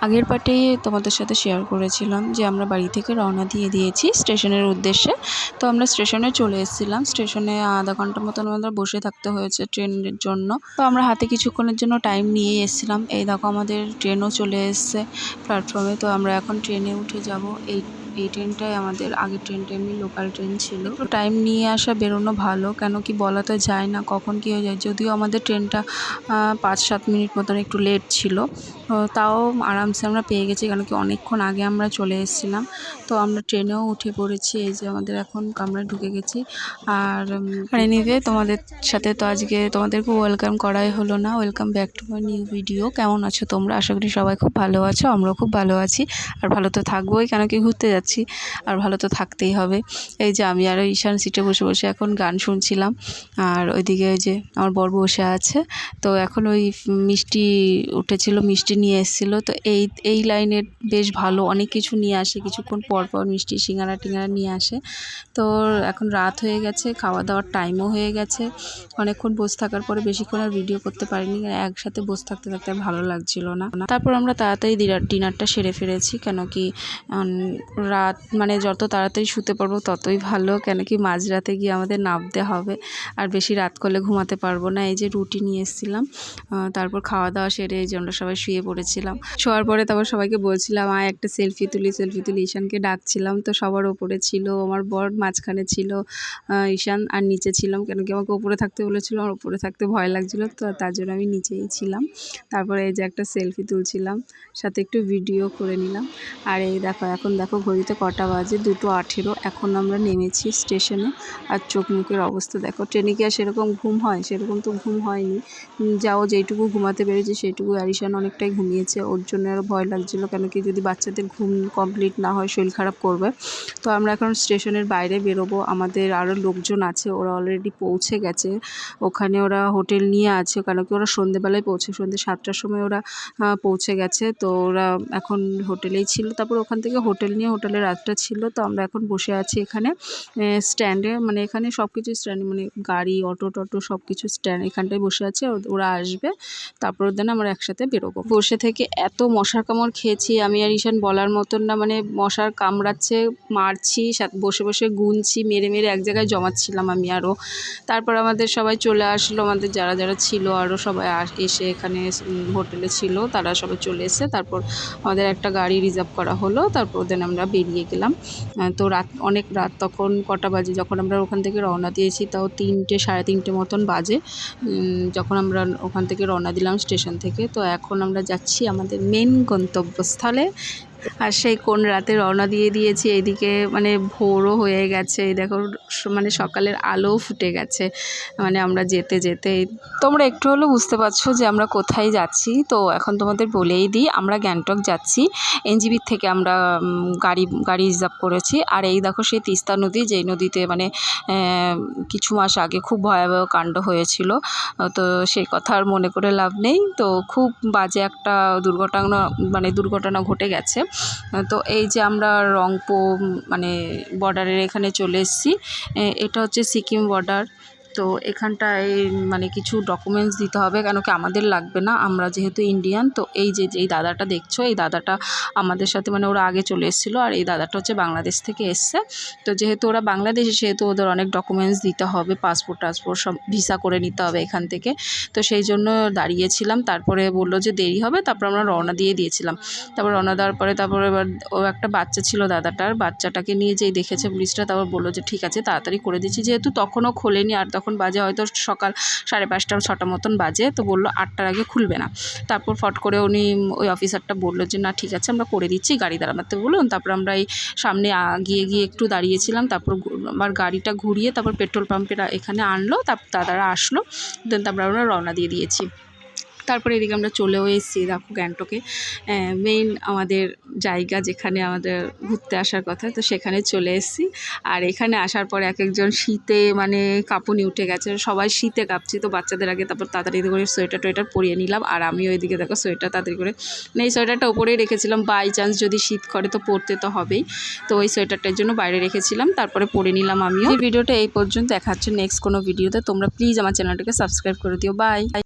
আগের পার্টে তোমাদের সাথে শেয়ার করেছিলাম যে আমরা বাড়ি থেকে রওনা দিয়ে দিয়েছি স্টেশনের উদ্দেশ্যে। তো আমরা স্টেশনে চলে এসেছিলাম। স্টেশনে আধা ঘন্টা মতন আমাদের বসে থাকতে হয়েছে ট্রেনের জন্য। তো আমরা হাতে কিছুক্ষণের জন্য টাইম নিয়ে এসেছিলাম। এই দেখো আমাদের ট্রেনও চলে এসছে প্ল্যাটফর্মে। তো আমরা এখন ট্রেনে উঠে যাব। এই ট্রেনটাই আমাদের আগের ট্রেনটা এমনি লোকাল ট্রেন ছিল। একটু টাইম নিয়ে আসা বেরোনো ভালো, কেন কি বলা তো যায় না কখন কী হয়ে যায়। যদিও আমাদের ট্রেনটা 5-7 মিনিট মতন একটু লেট ছিল, তাও আরামসে আমরা পেয়ে গেছি, কেন কি অনেকক্ষণ আগে আমরা চলে এসেছিলাম। তো আমরা ট্রেনেও উঠে পড়েছি। এই যে আমাদের এখন কামরায় ঢুকে গেছি। আর এনিওয়ে তোমাদের সাথে তো আজকে তোমাদেরকে ওয়েলকাম করাই হলো না। Welcome back to my new video. কেমন আছো তোমরা? আশা করি সবাই খুব ভালো আছো। আমরাও খুব ভালো আছি, আর ভালো তো থাকবোই, কেন কি ঘুরতে যাচ্ছি, আর ভালো তো থাকতেই হবে। এই যে আমি আর ঈশান সিটে বসে বসে এখন গান শুনছিলাম, আর ওইদিকে ওই যে আমার বর বসে আছে। তো এখন ওই মিষ্টি উঠেছিল, মিষ্টি নিয়ে এসেছিলো। তো এই লাইনের বেশ ভালো অনেক কিছু নিয়ে আসে, কিছুক্ষণ পর পর মিষ্টি সিঙ্গারা টিঙ্গারা নিয়ে আসে। তো এখন রাত হয়ে গেছে, খাওয়া দাওয়ার টাইমও হয়ে গেছে। অনেকক্ষণ বসে থাকার পরে বেশিক্ষণ আর ভিডিও করতে পারিনি, একসাথে বসে থাকতে থাকতে আর ভালো লাগছিল না। তারপর আমরা তাড়াতাড়ি ডিনারটা সেরে ফেলেছি, কেন কি রাত মানে যত তাড়াতাড়ি শুতে পারবো ততই ভালো, কেন কি মাঝরাতে গিয়ে আমাদের নামতে হবে, আর বেশি রাত করলে ঘুমাতে পারবো না। এই যে রুটি নিয়ে এসেছিলাম। তারপর খাওয়া দাওয়া সেরে এই যে আমরা সবাই শুয়ে পড়েছিলাম। শোয়ার পরে তারপর সবাইকে বলছিলাম একটা সেলফি তুলি। ঈশানকে ডাকছিলাম। তো সবার ওপরে ছিল, আমার বর মাঝখানে ছিল, ঈশান আর নিচে ছিলাম, কেন কি আমাকে ওপরে থাকতে বলেছিল, আমার ওপরে থাকতে ভয় লাগছিলো, তো তার জন্য আমি নিচেই ছিলাম। তারপরে এই যে একটা সেলফি তুলছিলাম, সাথে একটু ভিডিও করে নিলাম। আর এই দেখো এখন দেখো ঘড়িতে কটা বাজে, 2:18। এখন আমরা নেমেছি স্টেশনে। আর চোখ মুখের অবস্থা দেখো। ট্রেনে কি আর সেরকম ঘুম হয়? সেরকম তো ঘুম হয়নি। যেইটুকু ঘুমাতে পেরেছি সেইটুকু। আর ঈশান অনেকটাই ঘুমিয়েছে, ওর জন্য আরও ভয় লাগছিলো, কেন কি যদি বাচ্চাদের ঘুম কমপ্লিট না হয় শরীর খারাপ করবে। তো আমরা এখন স্টেশনের বাইরে বেরোবো। আমাদের আরও লোকজন আছে, ওরা অলরেডি পৌঁছে গেছে ওখানে। ওরা হোটেল নিয়ে আছে, কেন কি ওরা সন্ধ্যেবেলায় সন্ধ্যে 7টার সময় ওরা পৌঁছে গেছে। তো ওরা এখন হোটেলেই ছিল। তারপর ওখান থেকে হোটেল নিয়ে হোটেলে রাতটা ছিল। তো আমরা এখন বসে আছি এখানে স্ট্যান্ডে, মানে এখানে সব কিছু স্ট্যান্ডে, মানে গাড়ি অটো টটো সব কিছু স্ট্যান্ড, এখানটায় বসে আছে। ওরা আসবে, তারপর ওদের আমরা একসাথে বেরোবো। বসে থেকে এত মশার কামড় খেয়েছি আমি আর ঈশান বলার মতন না, মানে মশার কামড়াচ্ছে, মারছি, বসে বসে গুনছি, মেরে মেরে এক জায়গায় জমাচ্ছিলাম আমি আরও। তারপর আমাদের সবাই চলে আসলো, আমাদের যারা যারা ছিল আরও সবাই এসে এখানে হোটেলে ছিল, তারা সবাই চলে এসে তারপর আমাদের একটা গাড়ি রিজার্ভ করা হলো। তারপর ওদের আমরা বেরিয়ে গেলাম। তো অনেক রাত, তখন কটা বাজে যখন আমরা ওখান থেকে রওনা দিয়েছি, তাও 3টে 3:30 মতন বাজে যখন আমরা ওখান থেকে রওনা দিলাম স্টেশন থেকে। তো এখন আমরা যাচ্ছি আমাদের মেন গন্তব্যস্থলে। আর সেই কোন রাতে রওনা দিয়ে দিয়েছি। এইদিকে মানে ভোরও হয়ে গেছে, এই দেখো মানে সকালের আলোও ফুটে গেছে, মানে আমরা যেতে যেতে। তোমরা একটু হলেও বুঝতে পারছো যে আমরা কোথায় যাচ্ছি। তো এখন তোমাদের বলেই দিই, আমরা গ্যাংটক যাচ্ছি। এনজিবির থেকে আমরা গাড়ি রিজার্ভ করেছি। আর এই দেখো সেই তিস্তা নদী, যেই নদীতে মানে কিছু মাস আগে খুব ভয়াবহ কাণ্ড হয়েছিল। তো সেই কথা আর মনে করে লাভ নেই। তো খুব বাজে একটা দুর্ঘটনা ঘটে গেছে। তো এই যে আমরা রংপো মানে বর্ডারের এখানে চলে এসেছি। এটা হচ্ছে সিকিম বর্ডার। তো এখানটায় মানে কিছু ডকুমেন্টস দিতে হবে, কেন কি আমাদের লাগবে না, আমরা যেহেতু ইন্ডিয়ান। তো এই যে যেই দাদাটা দেখছো, এই দাদাটা আমাদের সাথে মানে ওরা আগে চলে এসেছিলো, আর এই দাদাটা হচ্ছে বাংলাদেশ থেকে এসছে। তো যেহেতু ওরা বাংলাদেশি, সেহেতু ওদের অনেক ডকুমেন্টস দিতে হবে, পাসপোর্ট সব ভিসা করে নিতে হবে এখান থেকে। তো সেই জন্য দাঁড়িয়েছিলাম। তারপরে বললো যে দেরি হবে, তারপর আমরা রওনা দিয়ে দিয়েছিলাম। তারপর রওনা দেওয়ার পরে এবার ও একটা বাচ্চা ছিল, বাচ্চাটাকে নিয়ে যেই দেখেছে পুলিশটা, তারপর বললো যে ঠিক আছে তাড়াতাড়ি করে দিচ্ছি। যেহেতু তখনও খোলেনি, আর তখন বাজে হয়তো সকাল 5:30-6টা মতন বাজে। তো বললো 8টার আগে খুলবে না। তারপর ফট করে ওই অফিসারটা বললো যে না ঠিক আছে আমরা করে দিচ্ছি, গাড়ি দাঁড়াতে বলুন। তারপর আমরা এই সামনে গিয়ে একটু দাঁড়িয়েছিলাম। তারপর আবার গাড়িটা ঘুরিয়ে তারপর পেট্রোল পাম্পের এখানে আনলো। তারা আসলো, তারপর আমরা রওনা দিয়ে দিয়েছি। তারপরে এদিকে আমরা চলেও এসেছি দেখো গ্যাংটকে, মেইন আমাদের জায়গা যেখানে আমাদের ঘুরতে আসার কথা। তো সেখানে চলে এসেছি। আর এখানে আসার পর একজন শীতে মানে কাঁপুনি উঠে গেছে, সবাই শীতে কাঁপছি। তো বাচ্চাদের আগে তারপর তাড়াতাড়ি করে সোয়েটার টোয়েটার পরিয়ে নিলাম। আর আমিও ওইদিকে দেখো সোয়েটার তাড়াতাড়ি করে এই সোয়েটারটা ওপরেই রেখেছিলাম, বাই চান্স যদি শীত করে তো পরতে তো হবেই। তো ওই সোয়েটারটার জন্য বাইরে রেখেছিলাম, তারপরে পরে নিলাম আমিও। এই ভিডিওটা এই পর্যন্ত, দেখা হচ্ছে নেক্সট কোনো ভিডিওতে। তোমরা প্লিজ আমার চ্যানেলটাকে সাবস্ক্রাইব করে দিও। বাই।